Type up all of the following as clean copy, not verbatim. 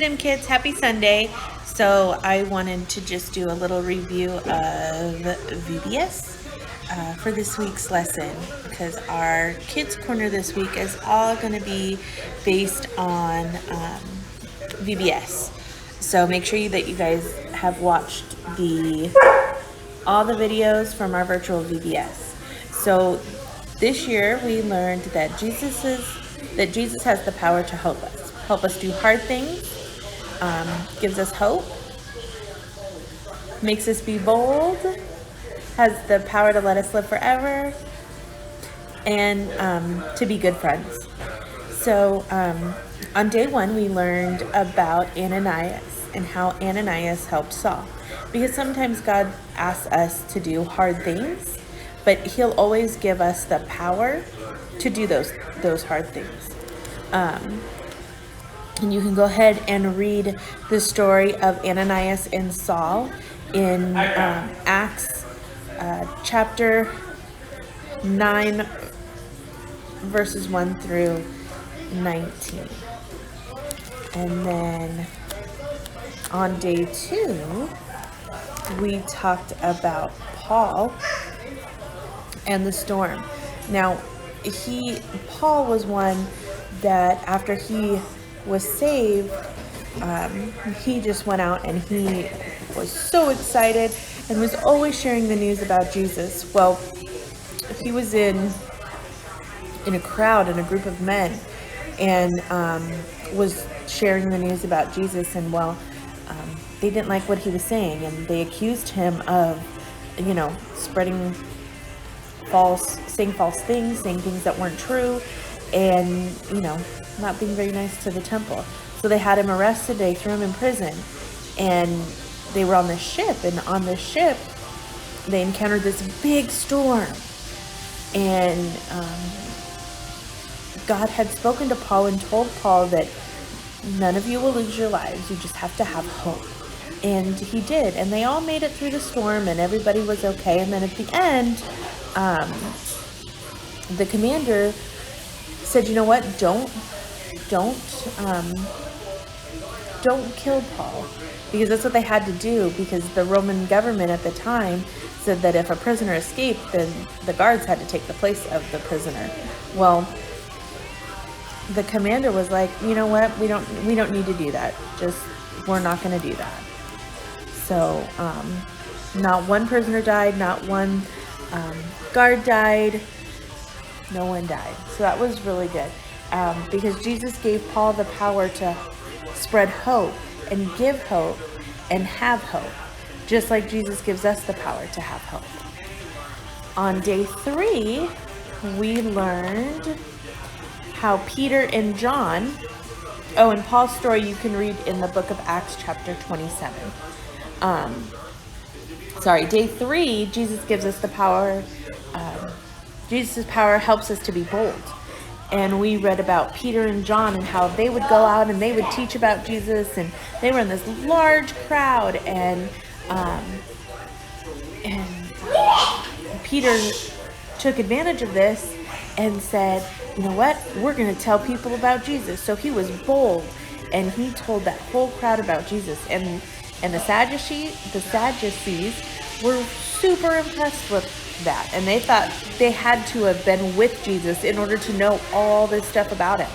Kingdom Kids, happy Sunday. So I wanted to just do a little review of VBS for this week's lesson, because our Kidz Korner this week is all going to be based on VBS. So make sure that you guys have watched all the videos from our virtual VBS. So this year we learned that Jesus has the power to help us do hard things, gives us hope, makes us be bold, has the power to let us live forever, and to be good friends. So on day one, we learned about Ananias and how Ananias helped Saul. Because sometimes God asks us to do hard things, but he'll always give us the power to do those hard things. And you can go ahead and read the story of Ananias and Saul in Acts chapter 9, verses 1 through 19. And then on day 2, we talked about Paul and the storm. Now, Paul was one that after he was saved, he just went out and he was so excited and was always sharing the news about Jesus. Well, he was in a crowd, in a group of men, and was sharing the news about Jesus, and they didn't like what he was saying, and they accused him of, saying false things, saying things that weren't true, and, not being very nice to the temple. So they had him arrested, they threw him in prison, and they were on this ship, and on this ship, they encountered this big storm, and God had spoken to Paul and told Paul that none of you will lose your lives, you just have to have hope. And he did, and they all made it through the storm, and everybody was okay. And then at the end, the commander said, "You know what? Don't kill Paul," because that's what they had to do. Because the Roman government at the time said that if a prisoner escaped, then the guards had to take the place of the prisoner. Well, the commander was like, "You know what? We don't need to do that. We're not going to do that." So, not one prisoner died, not one guard died, no one died. So that was really good, because Jesus gave Paul the power to spread hope and give hope and have hope, just like Jesus gives us the power to have hope. On day 3, we learned how Peter and John, and Paul's story you can read in the book of Acts chapter 27. Day 3, Jesus gives us the power. Jesus' power helps us to be bold. And we read about Peter and John and how they would go out and they would teach about Jesus, and they were in this large crowd, and Peter took advantage of this and said, "You know what? We're going to tell people about Jesus." So he was bold, and he told that whole crowd about Jesus. And the Sadducees were super impressed with that, and they thought they had to have been with Jesus in order to know all this stuff about him.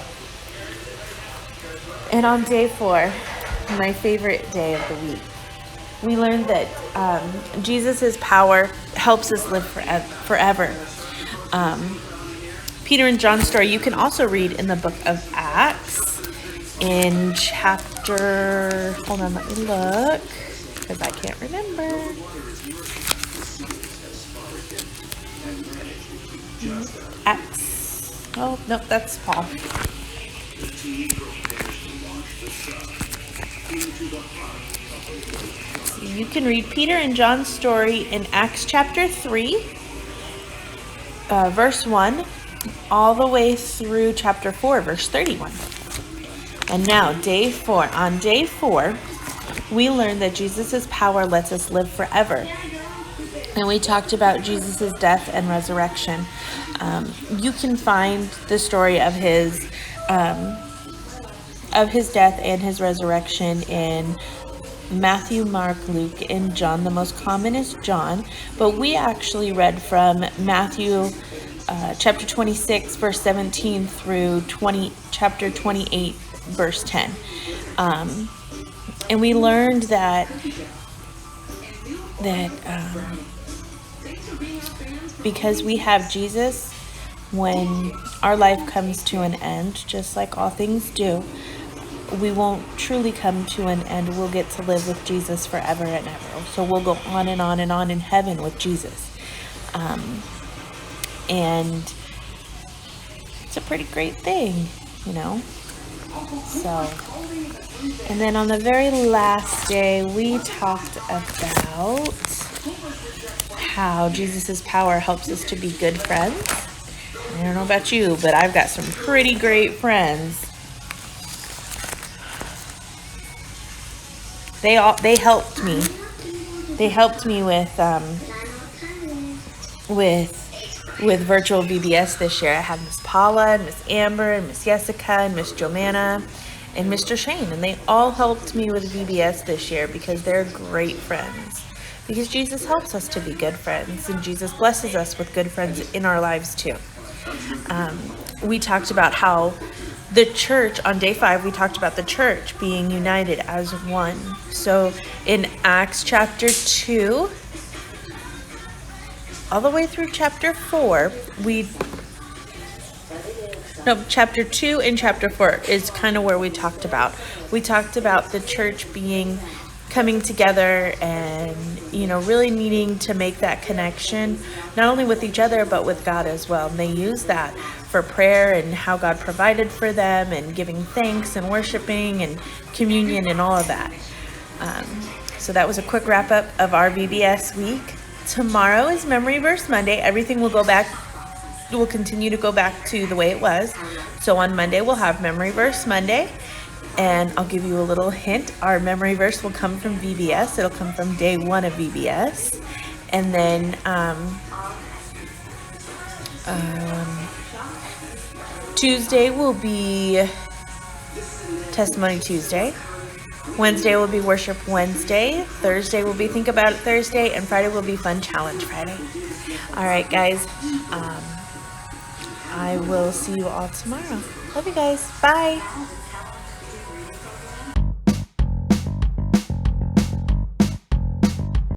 And on day 4, my favorite day of the week, we learned that Jesus' power helps us live forever. Peter and John's story you can also read in the book of Acts in chapter, hold on, let me look, because I can't remember. Acts, oh, nope, that's Paul. You can read Peter and John's story in Acts chapter 3, verse 1, all the way through chapter 4, verse 31. And now, day 4. On day 4, we learned that Jesus' power lets us live forever. And we talked about Jesus' death and resurrection. You can find the story of his of his death and his resurrection in Matthew, Mark, Luke, and John. The most common is John, but we actually read from Matthew chapter 26, verse 17 through chapter 28, verse 10. And we learned that because we have Jesus, when our life comes to an end, just like all things do, we won't truly come to an end. We'll get to live with Jesus forever and ever. So we'll go on and on and on in heaven with Jesus. And it's a pretty great thing, you know. So, and then on the very last day, we talked about how Jesus' power helps us to be good friends. I don't know about you, but I've got some pretty great friends. They helped me. They helped me with virtual VBS this year. I have Miss Paula and Miss Amber and Miss Jessica and Miss Joanna and Mr. Shane, and they all helped me with VBS this year because they're great friends. Because Jesus helps us to be good friends, and Jesus blesses us with good friends in our lives too. We talked about how the church, on day 5, we talked about the church being united as one. So in Acts chapter 2, all the way through chapter 4, chapter 2 and chapter 4 is kind of where we talked about. We talked about the church coming together and, you know, really needing to make that connection, not only with each other, but with God as well. And they use that for prayer and how God provided for them and giving thanks and worshiping and communion and all of that. So that was a quick wrap up of our VBS week. Tomorrow is Memory Verse Monday. Everything will continue to go back to the way it was. So on Monday, we'll have Memory Verse Monday. And I'll give you a little hint. Our memory verse will come from VBS. It'll come from day 1 of VBS. And then Tuesday will be Testimony Tuesday. Wednesday will be Worship Wednesday. Thursday will be Think About It Thursday. And Friday will be Fun Challenge Friday. All right, guys. I will see you all tomorrow. Love you guys. Bye.